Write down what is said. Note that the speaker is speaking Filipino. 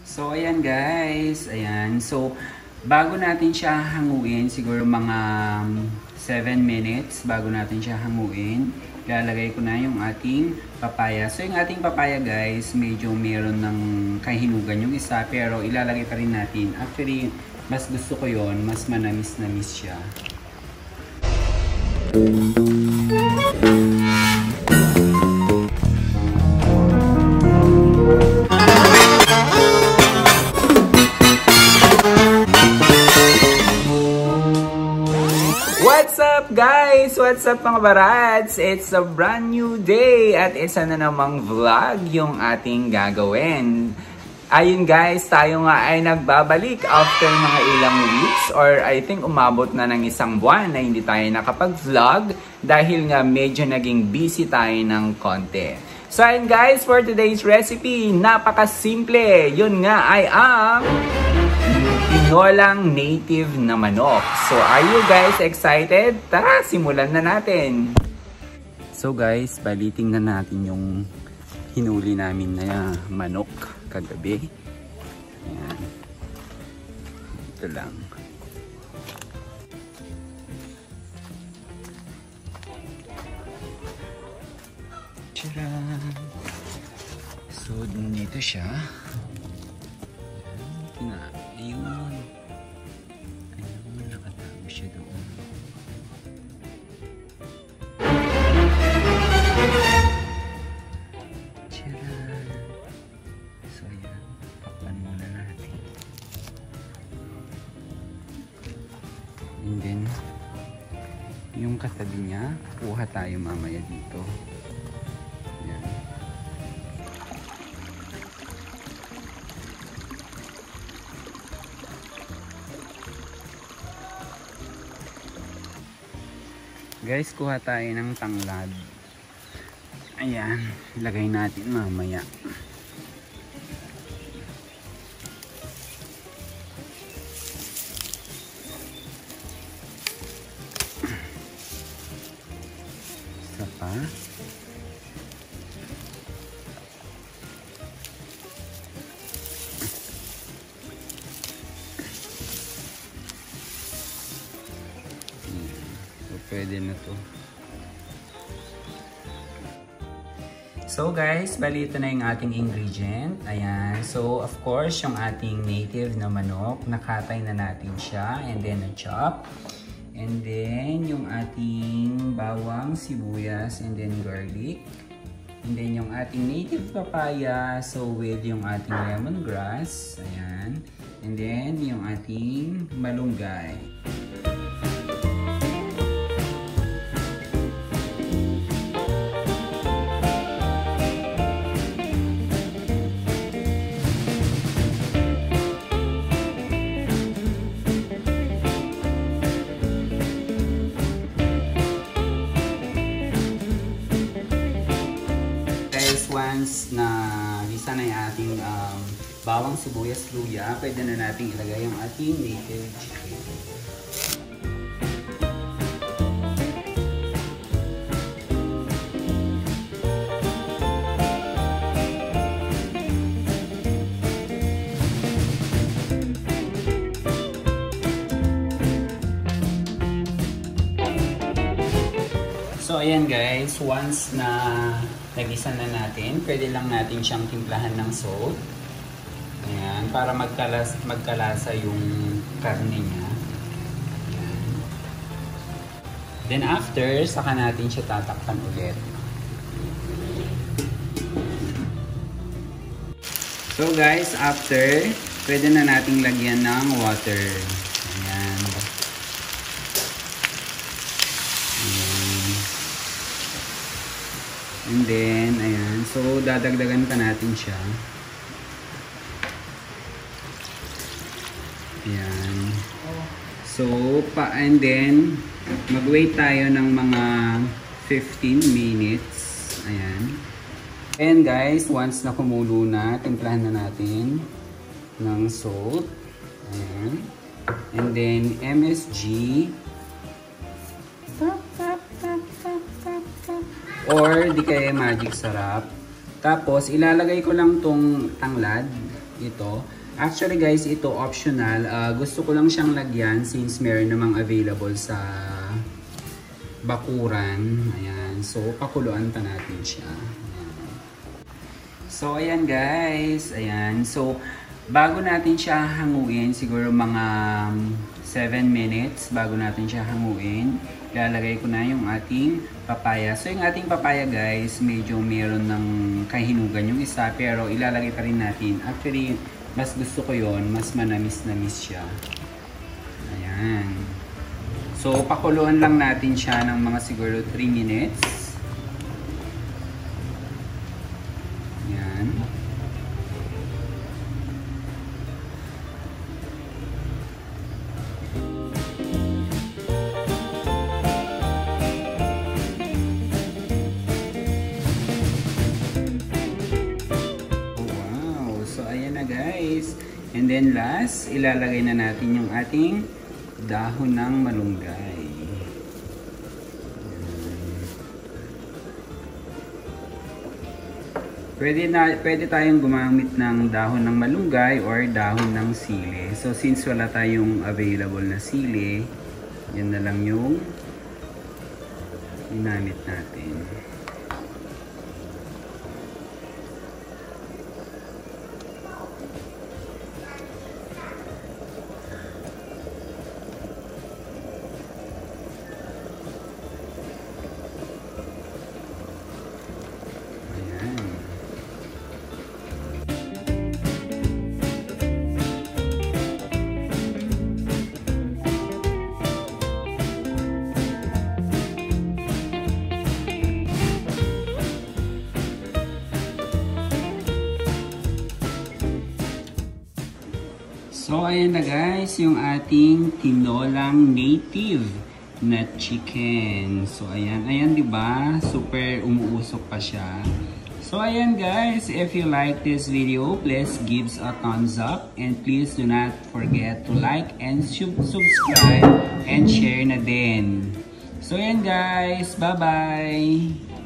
So, ayan guys. Ayan. So, bago natin siya hanguin, siguro mga 7 minutes bago natin siya hanguin, ilalagay ko na yung ating papaya. So, yung ating papaya guys, medyo meron ng kahinugan yung isa, pero ilalagay pa rin natin. Actually, mas gusto ko yon, mas manamis-namis siya. What's up guys? What's up mga barads? It's a brand new day at isa na namang vlog yung ating gagawin. Ayun guys, tayo nga ay nagbabalik after mga ilang weeks or I think umabot na ng isang buwan na hindi tayo nakapag-vlog dahil nga medyo naging busy tayo ng konti. So ayun guys, for today's recipe, napakasimple. Yun nga ay ang tinolang native na manok. So are you guys excited? Tara, simulan na natin. So guys, baliting na natin yung hinuli namin na manok kagabi. Ayan. Ito lang. Tcharam! So, dito siya. Ayun. Ayun, nakatago siya doon. And then, yung katabi niya, kuha tayo mamaya dito. Yan. Guys, kuha tayo ng tanglad. Ayan, ilagay natin mamaya. Pa. So, pwede na to. So guys, bali ito na yung ating ingredient. Ayan. So of course, yung ating native na manok, nakatay na natin siya and then na-chop. And then, yung ating bawang, sibuyas, and then garlic. And then, yung ating native papaya. So, with yung ating lemongrass. Ayan. And then, yung ating malunggay. Once na lisa na yung ating bawang, sibuyas, luya, pwede na natin ilagay yung ating native chicken. So ayan guys, once na nagisa na natin, pwede lang natin siyang timplahan ng salt. Ayan, para magkalasa yung karne niya. Ayan. Then after, saka natin siya tatakpan ulit. So guys, after, pwede na nating lagyan ng water. Ayan. And then, ayan. So, dadagdagan pa natin siya. Ayan. So, and then, mag-wait tayo ng mga 15 minutes. Ayan. And guys, once na kumulo na, timplahan na natin ng salt. Ayan. And then, MSG. Or di kaya magic sarap. Tapos ilalagay ko lang tong tanglad. ito. Actually guys, ito optional. Gusto ko lang siyang lagyan since meron namang available sa bakuran. Ayan. So, pakuluan pa natin siya. Ayan. So, ayan guys. Ayan. So, bago natin siya hanguin, siguro mga 7 minutes bago natin siya hanguin, ilalagay ko na yung ating papaya. So, yung ating papaya guys, medyo meron ng kahinugan yung isa, pero ilalagay pa rin natin. Actually, mas gusto ko yon, mas manamis-namis siya. Ayan. So, pakuluan lang natin siya ng mga siguro 3 minutes. Ayan. Guys, and then last, ilalagay na natin yung ating dahon ng malunggay. Pwede tayong gumamit ng dahon ng malunggay or dahon ng sili. So since wala tayong available na sili, yan na lang yung ginamit natin. So, ayan na guys, yung ating tinolang native na chicken. So, ayan. Ayan, diba? Super umuusok pa siya. So, ayan guys. If you like this video, please give a thumbs up. And please do not forget to like and subscribe and share na din. So, ayan guys. Bye-bye!